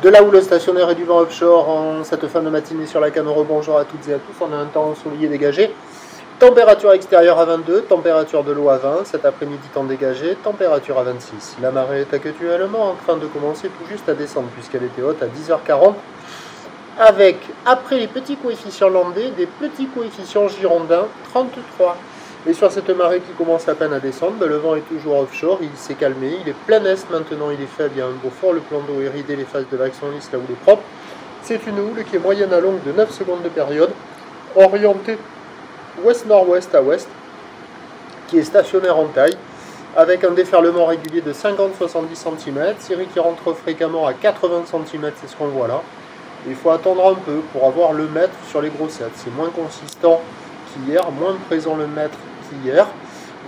De la houle stationnaire et du vent offshore en cette fin de matinée sur la canne. Bonjour à toutes et à tous. On a un temps ensoleillé dégagé. Température extérieure à 22, température de l'eau à 20. Cet après-midi, temps dégagé, température à 26. La marée est actuellement en train de commencer tout juste à descendre puisqu'elle était haute à 10h40. Avec, après les petits coefficients landais, des petits coefficients girondins, 33. Et sur cette marée qui commence à peine à descendre, le vent est toujours offshore, il s'est calmé, il est plein est maintenant, il est faible, il y a un beau fort, le plan d'eau est ridé, les phases de vagues sont lisses, la houle est propre. C'est une houle qui est moyenne à longue de 9 secondes de période, orientée ouest-nord-ouest à ouest, qui est stationnaire en taille, avec un déferlement régulier de 50-70 cm, série qui rentre fréquemment à 80 cm, c'est ce qu'on voit là. Il faut attendre un peu pour avoir le mètre sur les grossettes, c'est moins consistant qu'hier, moins présent le mètre qu'hier,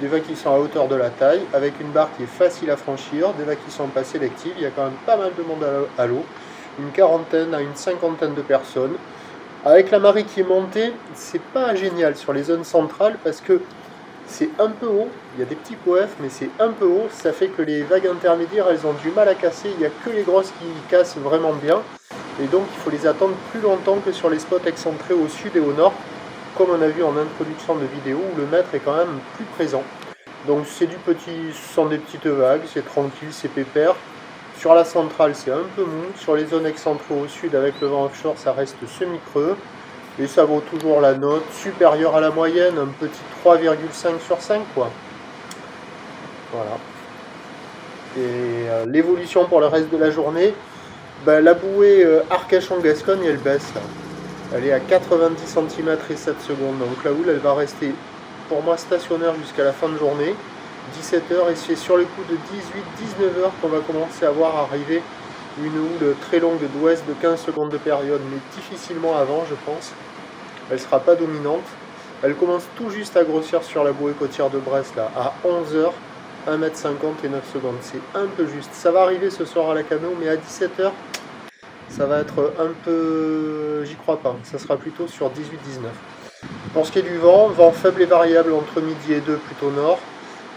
des vagues qui sont à hauteur de la taille, avec une barre qui est facile à franchir, des vagues qui sont pas sélectives, il y a quand même pas mal de monde à l'eau, une quarantaine à une cinquantaine de personnes. Avec la marée qui est montée, c'est pas génial sur les zones centrales parce que c'est un peu haut, il y a des petits coefs, mais c'est un peu haut, ça fait que les vagues intermédiaires, elles ont du mal à casser, il n'y a que les grosses qui cassent vraiment bien, et donc il faut les attendre plus longtemps que sur les spots excentrés au sud et au nord, comme on a vu en introduction de vidéo, où le mètre est quand même plus présent. Donc c'est du petit, ce sont des petites vagues, c'est tranquille, c'est pépère. Sur la centrale, c'est un peu mou. Sur les zones excentrées au sud, avec le vent offshore, ça reste semi-creux. Et ça vaut toujours la note supérieure à la moyenne, un petit 3,5 sur 5, quoi. Voilà. Et l'évolution pour le reste de la journée, ben, la bouée Arcachon-Gascogne, elle baisse là. Elle est à 90 cm et 7 secondes. Donc la houle, elle va rester pour moi stationnaire jusqu'à la fin de journée, 17h. Et c'est sur le coup de 18-19h qu'on va commencer à voir arriver une houle très longue d'ouest de 15 secondes de période, mais difficilement avant, je pense. Elle ne sera pas dominante. Elle commence tout juste à grossir sur la bouée côtière de Brest, là, à 11h, 1m50 et 9 secondes. C'est un peu juste. Ça va arriver ce soir à la Cano, mais à 17h, ça va être un peu... J'y crois pas. Ça sera plutôt sur 18-19. Pour ce qui est du vent, vent faible et variable entre midi et 2 plutôt nord,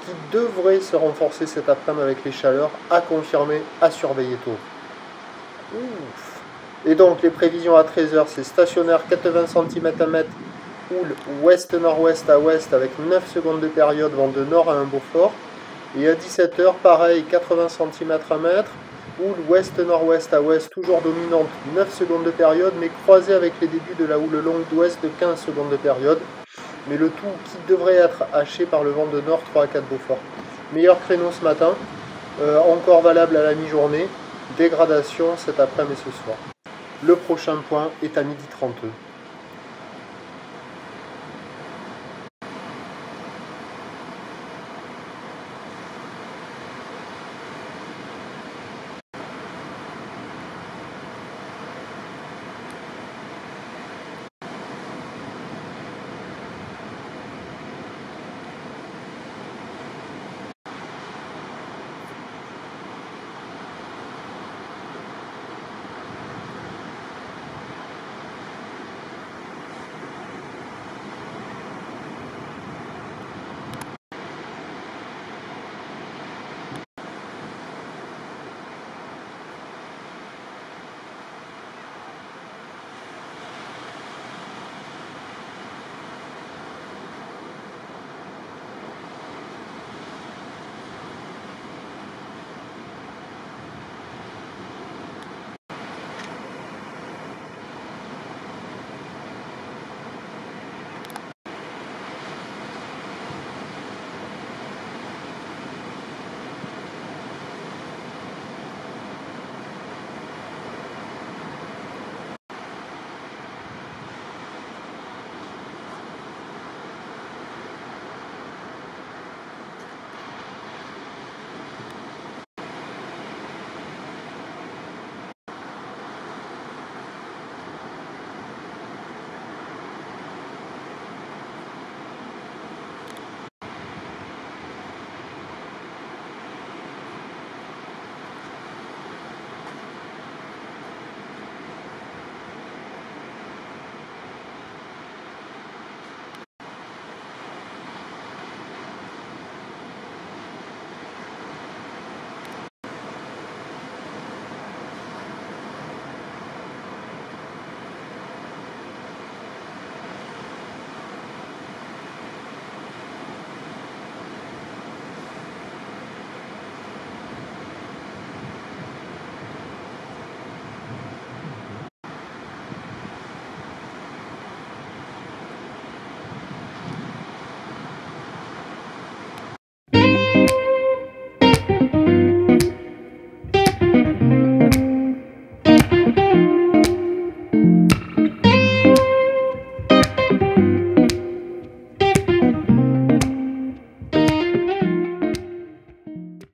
qui devrait se renforcer cet après-midi avec les chaleurs, à confirmer, à surveiller tôt. Ouf. Et donc les prévisions à 13h, c'est stationnaire 80 cm à mètre, houle ouest-nord-ouest à ouest avec 9 secondes de période, vent de nord à un beau fort. Et à 17h, pareil, 80 cm à mètre, houle ouest-nord-ouest à ouest, toujours dominante, 9 secondes de période, mais croisée avec les débuts de la houle longue d'ouest de 15 secondes de période. Mais le tout qui devrait être haché par le vent de nord 3 à 4 Beaufort. Meilleur créneau ce matin, encore valable à la mi-journée, dégradation cet après-midi et ce soir. Le prochain point est à 12h32.